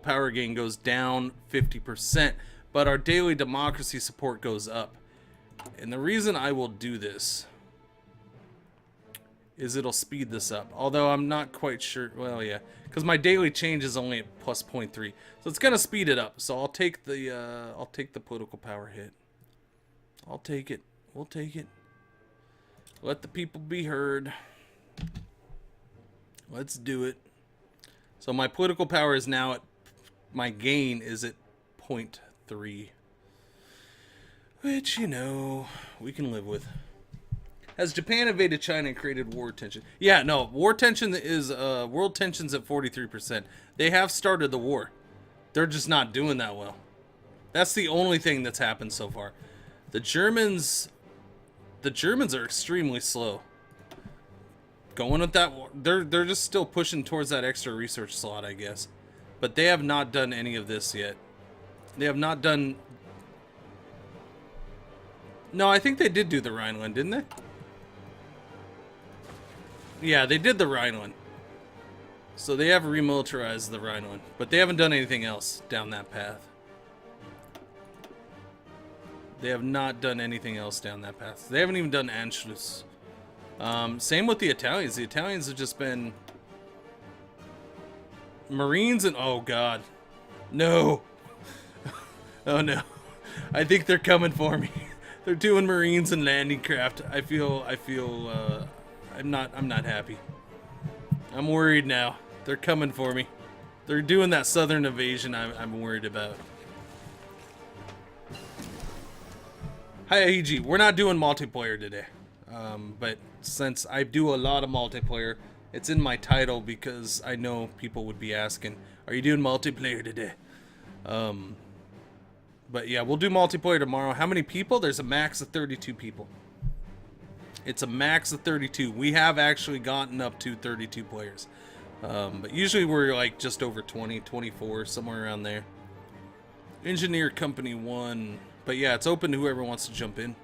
power gain goes down 50%, but our daily democracy support goes up. And the reason I will do this is it'll speed this up. Although I'm not quite sure. Well, yeah, because my daily change is only at plus 0.3, so it's gonna speed it up. So I'll take the political power hit. I'll take it. We'll take it. Let the people be heard. Let's do it. So my political power is now at, my gain is at 0.3. Which, you know, we can live with. Has Japan invaded China and created war tension? Yeah, no, war tension is, world tension's at 43%. They have started the war. They're just not doing that well. That's the only thing that's happened so far. The Germans are extremely slow. Going with that, they're just still pushing towards that extra research slot, I guess. But they have not done any of this yet. They have not done... No, I think they did do the Rhineland, didn't they? Yeah, they did the Rhineland. So they have remilitarized the Rhineland. But they haven't done anything else down that path. They have not done anything else down that path. They haven't even done Anschluss. Same with the Italians. The Italians have just been... Marines and... Oh, God. No. Oh, no. I think they're coming for me. They're doing Marines and landing craft. I feel, I'm not happy. I'm worried now. They're coming for me. They're doing that southern invasion I'm worried about. Hi, Aiji. We're not doing multiplayer today. But since I do a lot of multiplayer, it's in my title because I know people would be asking, are you doing multiplayer today? But yeah, we'll do multiplayer tomorrow. How many people? There's a max of 32 people. It's a max of 32. We have actually gotten up to 32 players. But usually we're like just over 20, 24, somewhere around there. Engineer Company 1. But yeah, it's open to whoever wants to jump in.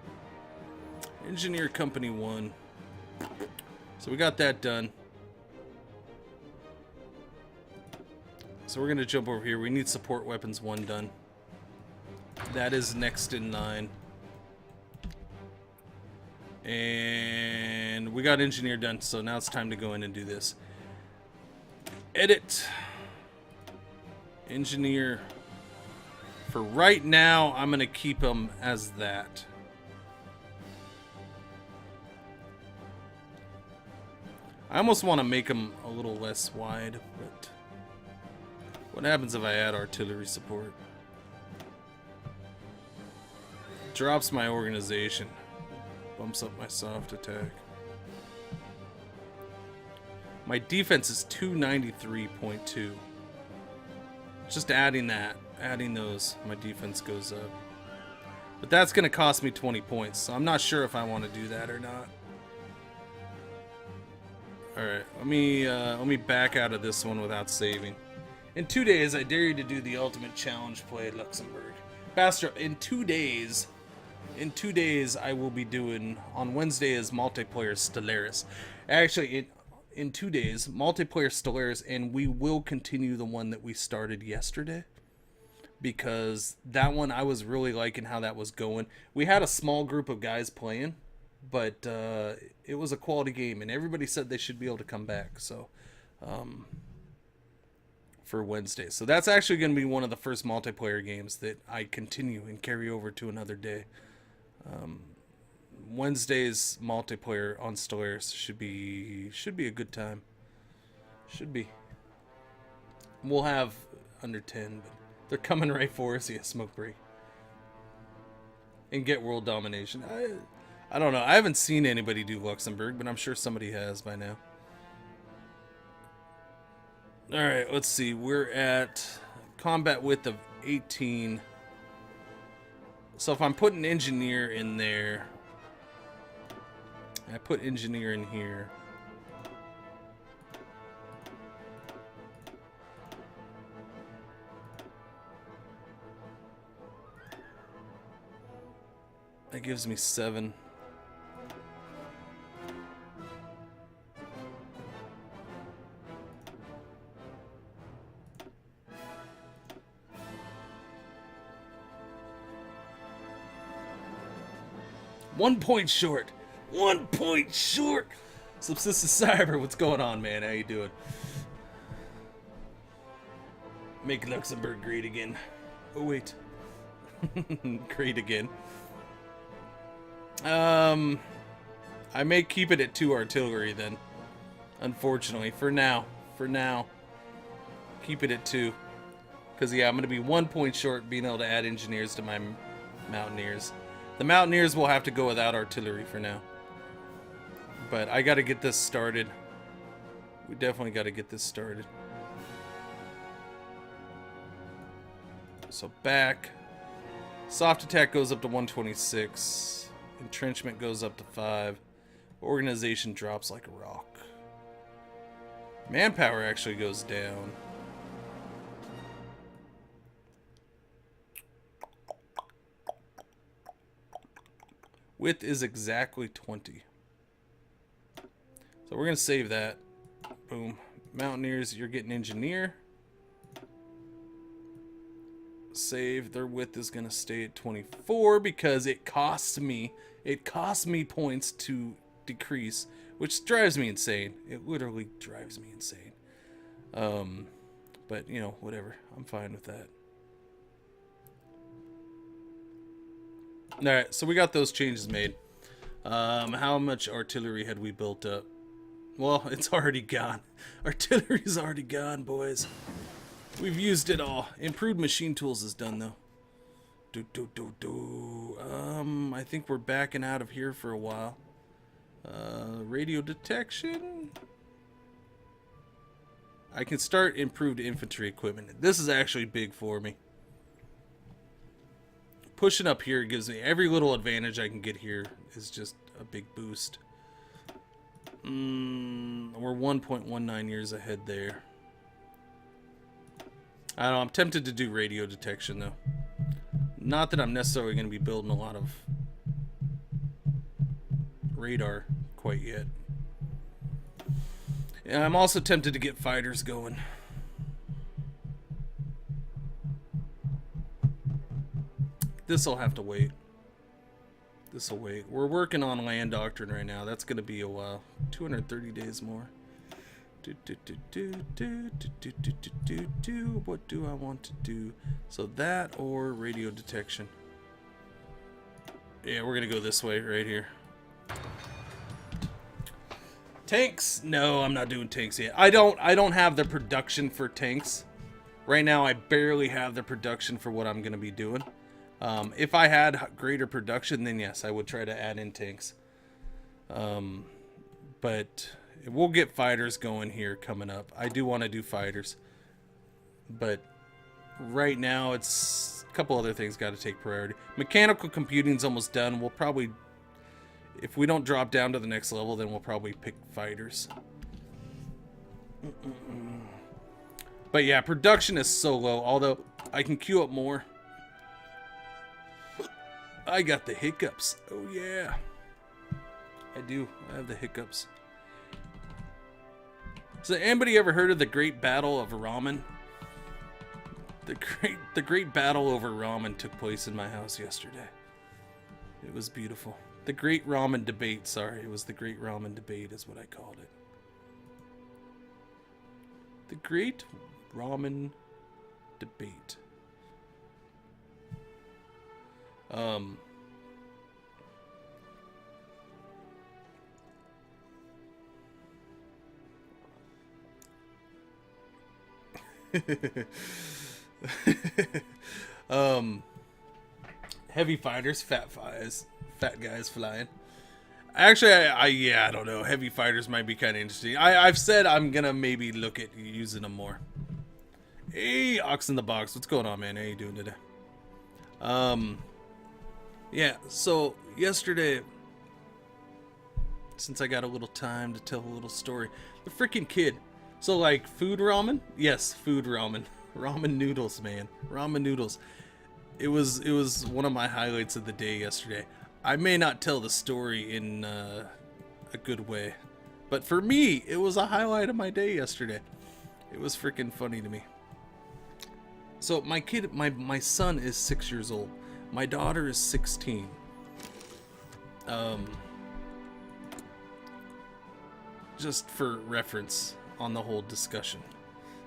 Engineer Company 1. So we got that done. So we're going to jump over here. We need support weapons 1 done. That is next in line. And we got engineer done, so now it's time to go in and do this. Edit. Engineer. For right now, I'm going to keep them as that. I almost want to make them a little less wide, but what happens if I add artillery support? Drops my organization. Bumps up my soft attack. My defense is 293.2. Just adding that. Adding those, my defense goes up. But that's going to cost me 20 points, so I'm not sure if I want to do that or not. Alright, let me back out of this one without saving. In 2 days, I dare you to do the ultimate challenge play at Luxembourg. Bastard, in 2 days, I will be doing, on Wednesday is multiplayer Stellaris. Actually, in 2 days, multiplayer Stellaris, and we will continue the one that we started yesterday. Because that one, I was really liking how that was going. We had a small group of guys playing, but it was a quality game, and everybody said they should be able to come back. So, for Wednesday. So that's actually going to be one of the first multiplayer games that I continue and carry over to another day. Wednesday's multiplayer on Stellaris should be a good time. Should be. We'll have under 10, but they're coming right for us. Yeah, smoke break. And get world domination. I don't know. I haven't seen anybody do Luxembourg, but I'm sure somebody has by now. Alright, let's see. We're at combat width of 18. So if I'm putting engineer in there, I put engineer in here. That gives me 7. 1 point short. 1 point short. Subsistence Cyber, what's going on, man? How you doing? Make Luxembourg great again. Oh, wait. Great again. I may keep it at 2 artillery then. Unfortunately, for now. Keep it at 2. Because, yeah, I'm going to be 1 point short being able to add engineers to my mountaineers. The mountaineers will have to go without artillery for now. But I got to get this started. We definitely got to get this started. So back. Soft attack goes up to 126. Entrenchment goes up to 5. Organization drops like a rock. Manpower actually goes down. Width is exactly 20. So we're going to save that. Boom. Mountaineers, you're getting engineer. Save. Their width is going to stay at 24 because it costs me points to decrease, which drives me insane. It literally drives me insane. But, you know, whatever. I'm fine with that. Alright, so we got those changes made. How much artillery had we built up? Well, it's already gone. Artillery's already gone, boys. We've used it all. Improved machine tools is done, though. I think we're backing out of here for a while. Radio detection. I can start improved infantry equipment. This is actually big for me. Pushing up here gives me every little advantage I can get here is just a big boost. We're 1.19 years ahead there. I don't know, I'm tempted to do radio detection though. Not that I'm necessarily going to be building a lot of radar quite yet. And I'm also tempted to get fighters going. This'll have to wait. This'll wait. We're working on land doctrine right now. That's going to be a while. 230 days more. What do I want to do? So that or radio detection. Yeah, we're going to go this way right here. Tanks? No, I'm not doing tanks yet. I don't have the production for tanks. Right now I barely have the production for what I'm going to be doing. If I had greater production, then yes, I would try to add in tanks. But we'll get fighters going here coming up. I do want to do fighters. But right now, it's a couple other things got to take priority. Mechanical computing's almost done. We'll probably, if we don't drop down to the next level, then we'll probably pick fighters. But yeah, production is so low, although I can queue up more. I got the hiccups. Oh yeah. I do. I have the hiccups. So anybody ever heard of the Great Battle of Ramen? The great battle over ramen took place in my house yesterday. It was beautiful. The Great Ramen Debate, sorry. It was the Great Ramen Debate is what I called it. The Great Ramen Debate. Heavy fighters, fat guys flying. Actually, I don't know. Heavy fighters might be kind of interesting. I've said I'm gonna maybe look at using them more. Hey, Ox in the Box, what's going on, man? How you doing today? Yeah, so yesterday, since I got a little time to tell a little story, the freaking kid. So like food ramen? Yes, food ramen. Ramen noodles, man. Ramen noodles. It was one of my highlights of the day yesterday. I may not tell the story in a good way, but for me, it was a highlight of my day yesterday. It was freaking funny to me. So my kid, my son is 6 years old. My daughter is 16. Um, just for reference on the whole discussion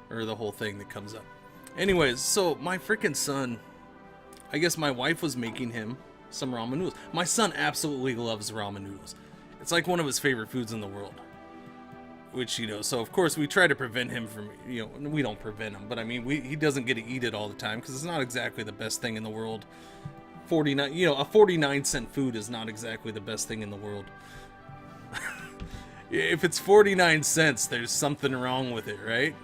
or the whole thing that comes up. Anyways, so my freaking son, I guess my wife was making him some ramen noodles. My son absolutely loves ramen noodles. It's like one of his favorite foods in the world. Which, you know, so of course we try to prevent him from, you know, we don't prevent him, but I mean, he doesn't get to eat it all the time because it's not exactly the best thing in the world. 49, you know, a 49-cent food is not exactly the best thing in the world. If it's 49 cents, there's something wrong with it, right?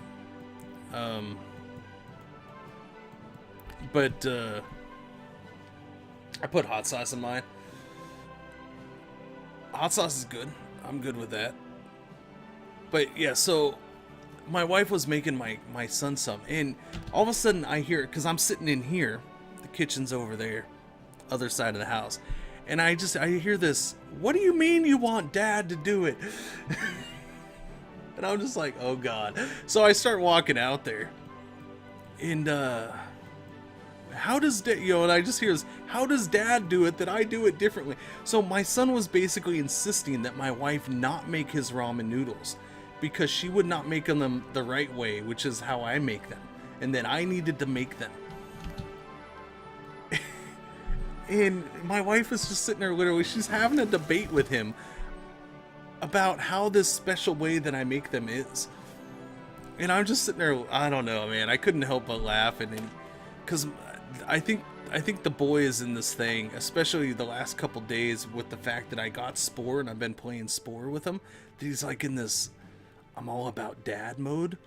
But I put hot sauce in mine. Hot sauce is good. I'm good with that. But yeah, so my wife was making my son some, and all of a sudden I hear it because I'm sitting in here, the kitchen's over there, other side of the house, and I hear this, "What do you mean you want Dad to do it?" And I'm just like, oh God. So I start walking out there, and how does Dad, you know, and I just hear this, how does Dad do it that I do it differently? So my son was basically insisting that my wife not make his ramen noodles because she would not make them the right way, which is how I make them, and then I needed to make them. And my wife is just sitting there, literally, she's having a debate with him about how this special way that I make them is. And I'm just sitting there, I don't know, man, I couldn't help but laugh, and because I think the boy is in this thing, especially the last couple days with the fact that I got Spore and I've been playing Spore with him, that he's like in this I'm all about dad mode,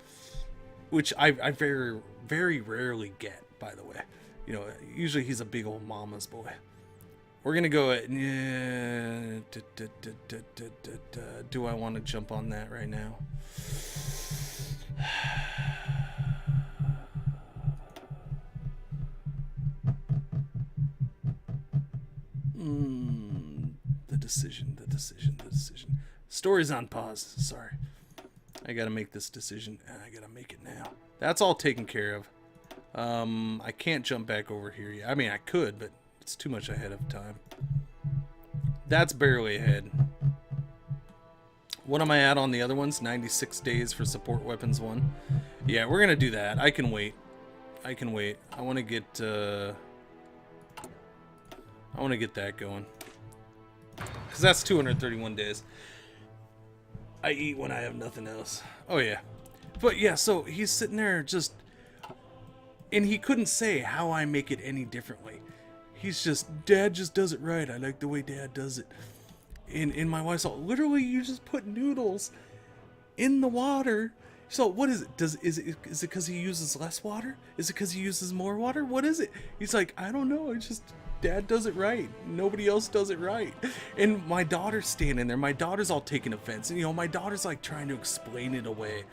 which I very, very rarely get, by the way. You know, usually he's a big old mama's boy. We're gonna go at, do I want to jump on that right now? The decision. Story's on pause. Sorry. I gotta make this decision, and I gotta make it now. That's all taken care of. I can't jump back over here yet. I mean, I could, but it's too much ahead of time. That's barely ahead. What am I at on the other ones? 96 days for support weapons 1. Yeah, we're gonna do that. I can wait. I want to get that going, because that's 231 days. I eat when I have nothing else. Oh yeah. But yeah, so he's sitting there just, and he couldn't say how I make it any differently. He's just, Dad just does it right. I like the way Dad does it. And my wife's all, literally, you just put noodles in the water. So what is it? Is it because he uses less water? Is it because he uses more water? What is it? He's like, I don't know. It's just, Dad does it right. Nobody else does it right. And my daughter's standing there. My daughter's all taking offense. And, you know, my daughter's like trying to explain it away.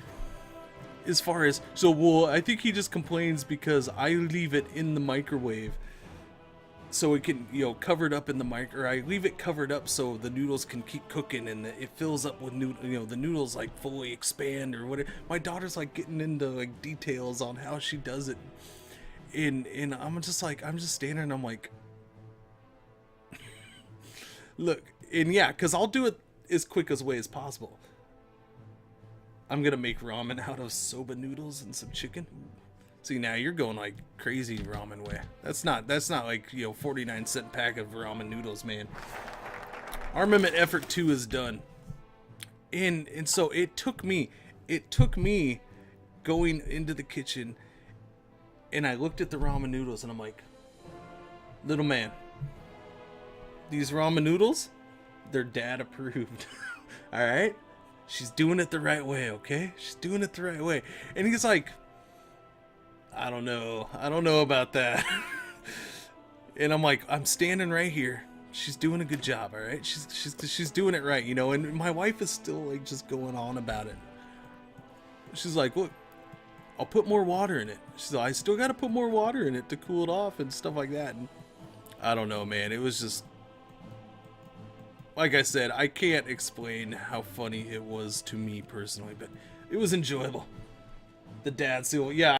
As far as, so, well, I think he just complains because I leave it in the microwave so it can, you know, covered up in the or I leave it covered up so the noodles can keep cooking and it fills up with the noodles like fully expand or whatever. My daughter's like getting into like details on how she does it. And I'm just standing and I'm like, look, and yeah, because I'll do it as quick as way as possible. I'm gonna make ramen out of soba noodles and some chicken. See, now you're going like crazy ramen way. That's not like, you know, 49-cent pack of ramen noodles, man. Armament effort 2 is done. And so it took me going into the kitchen, and I looked at the ramen noodles and I'm like, little man, these ramen noodles, they're Dad approved. All right? She's doing it the right way, okay? She's doing it the right way. And he's like, I don't know about that. And I'm like, I'm standing right here. She's doing a good job, all right? She's doing it right, you know? And my wife is still like just going on about it. She's like, look, I'll put more water in it. She's like, I still got to put more water in it to cool it off and stuff like that. And I don't know, man. It was just, like I said, I can't explain how funny it was to me personally, but it was enjoyable. The dad seal, yeah.